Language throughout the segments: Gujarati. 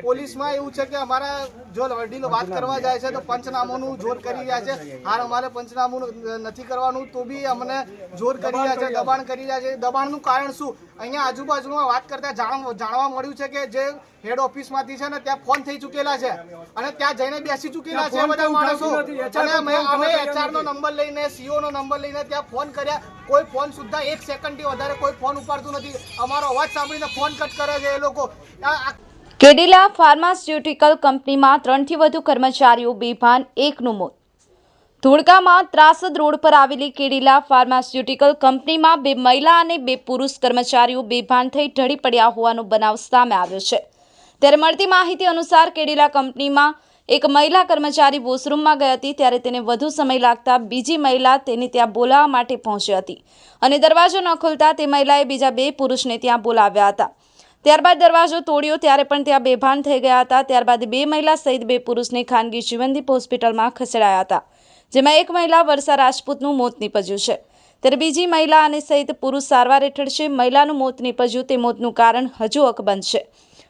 પોલીસમાં એવું છે કે અમારા જો વડીલો વાત કરવા જાય છે તો પંચનામાનું જોર કરી રહ્યા છે। હાલ અમારે પંચનામું નથી કરવાનું તો બી અમને જોર કરી રહ્યા છે, દબાણ કરી રહ્યા છે। દબાણનું કારણ શું? અહીંયા આજુબાજુમાં વાત કરતા જાણવા મળ્યું છે કે જે હેડ ઓફિસમાંથી છે ને ત્યાં ફોન થઈ ચૂકેલા છે અને ત્યાં જઈને બેસી ચૂકેલા છે બધા માણસો। અને અમે HR નો નંબર લઈને, CO નો નંબર લઈને ત્યાં ફોન કર્યા, કોઈ ફોન સુદ્ધા 1 સેકન્ડથી વધારે કોઈ ફોન ઉપાડતું નથી। અમારો અવાજ સાંભળીને ફોન કટ કરે છે એ લોકો। કેડિલા ફાર્માસ્યુટિકલ કંપનીમાં 3થી વધુ કર્મચારીઓ બેભાન, 1નું મોત। ધોળકામાં ત્રાસદ રોડ પર આવેલી કેડિલા ફાર્માસ્યુટિકલ કંપનીમાં 2 મહિલા અને 2 પુરુષ કર્મચારીઓ બેભાન થઈ ઢળી પડ્યા હોવાનો બનાવ સામે આવ્યો છે। ત્યારે મળતી માહિતી અનુસાર કેડિલા કંપનીમાં એક મહિલા કર્મચારી વોશરૂમમાં ગઈ હતી ત્યારે તેને વધુ સમય લાગતા બીજી મહિલા તેને ત્યાં બોલાવવા માટે પહોંચી હતી અને દરવાજો ન ખોલતા તે મહિલાએ બીજા 2 પુરુષને ત્યાં બોલાવ્યા હતા। ત્યારબાદ દરવાજો તોડ્યો ત્યારે પણ ત્યાં બેભાન થઈ ગયા હતા। ત્યારબાદ 2 મહિલા સહિત 2 પુરુષને ખાનગી જીવનદીપ હોસ્પિટલમાં ખસેડાયા હતા, જેમાં એક મહિલા વર્ષા રાજપૂતનું મોત નીપજ્યું છે ત્યારે બીજી મહિલા અને સહિત પુરુષ સારવાર હેઠળ છે। મહિલાનું મોત નીપજ્યું તે મોતનું કારણ હજુ અકબંધ છે।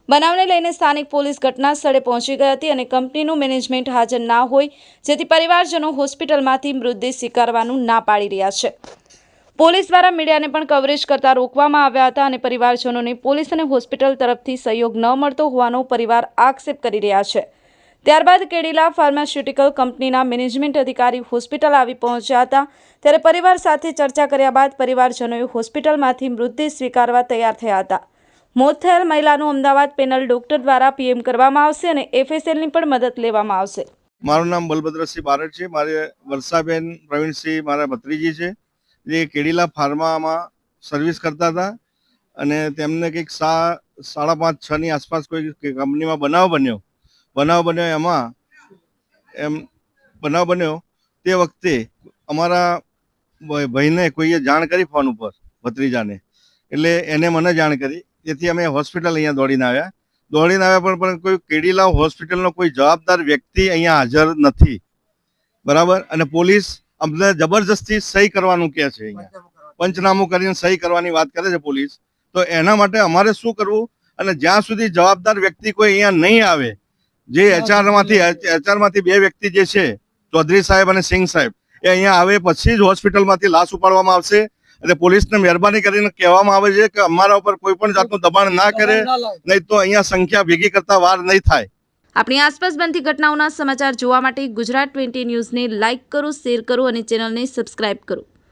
બનાવને લઈને સ્થાનિક પોલીસ ઘટના સ્થળે પહોંચી ગઈ હતી અને કંપનીનું મેનેજમેન્ટ હાજર ના હોય જેથી પરિવારજનો હોસ્પિટલમાંથી મૃતદેહ સ્વીકારવાનું ના પાડી રહ્યા છે। પોલીસ દ્વારા મીડિયાને પણ કવરેજ કરતા રોકવામાં આવ્યા હતા અને પરિવારજનોને પોલીસ અને હોસ્પિટલ તરફથી સહયોગ ન મળતો હોવાનો પરિવાર આક્ષેપ કરી રહ્યા છે। ત્યારબાદ કેડિલા ફાર્માસ્યુટિકલ કંપનીના મેનેજમેન્ટ અધિકારી હોસ્પિટલ આવી પહોંચ્યા હતા ત્યારે પરિવાર સાથે ચર્ચા કર્યા બાદ પરિવારજનોએ હોસ્પિટલમાંથી મૃતદેહ સ્વીકારવા તૈયાર થયા હતા। મોત થયેલ મહિલાનું અમદાવાદ પેનલ ડોક્ટર દ્વારા PM કરવામાં આવશે અને FSLની પણ મદદ લેવામાં આવશે। મારું નામ બલભદ્રસિંહ બારડ છે। મારે વર્ષાબેન પ્રવીણસિંહ મારા ભત્રીજી છે, જે કેડિલા ફાર્મામાં સર્વિસ કરતા હતા અને તેમને કંઈક 5:30-6ની આસપાસ કોઈ કંપનીમાં બનાવ બન્યો તે વખતે અમારા ભાઈને કોઈએ જાણ કરી ફોન ઉપર, ભત્રીજાને, એટલે એને મને જાણ કરી, તેથી અમે હોસ્પિટલ અહીંયા દોડીને આવ્યા પણ કોઈ કેડિલા હોસ્પિટલનો કોઈ જવાબદાર વ્યક્તિ અહીંયા હાજર નથી, બરાબર। અને પોલીસ અમને જબરજસ્તી સહી કરવાનું કહે છે, અહીંયા પંચનામું કરીને સહી કરવાની વાત કરે છે પોલીસ। તો એના માટે અમારે શું કરવું? અને જ્યાં સુધી જવાબદાર વ્યક્તિ કોઈ અહીંયા નહીં આવે, જે HR માંથી 2 વ્યક્તિ જે છે, ચૌધરી સાહેબ અને સિંઘ સાહેબ, એ અહીંયા આવે પછી જ હોસ્પિટલમાંથી લાશ ઉપાડવામાં આવશે। અને પોલીસને મહેરબાની કરીને કહેવામાં આવે છે કે અમારા ઉપર કોઈ પણ જાતનું દબાણ ના કરે, નહીં તો અહીંયા સંખ્યા ભેગી કરતા વાર નહીં થાય। આપણી આસપાસ બનતી ઘટનાઓના સમાચાર જોવા માટે ગુજરાત 20 ન્યૂઝને લાઇક કરો, શેર કરો અને ચેનલને સબસ્ક્રાઇબ કરો।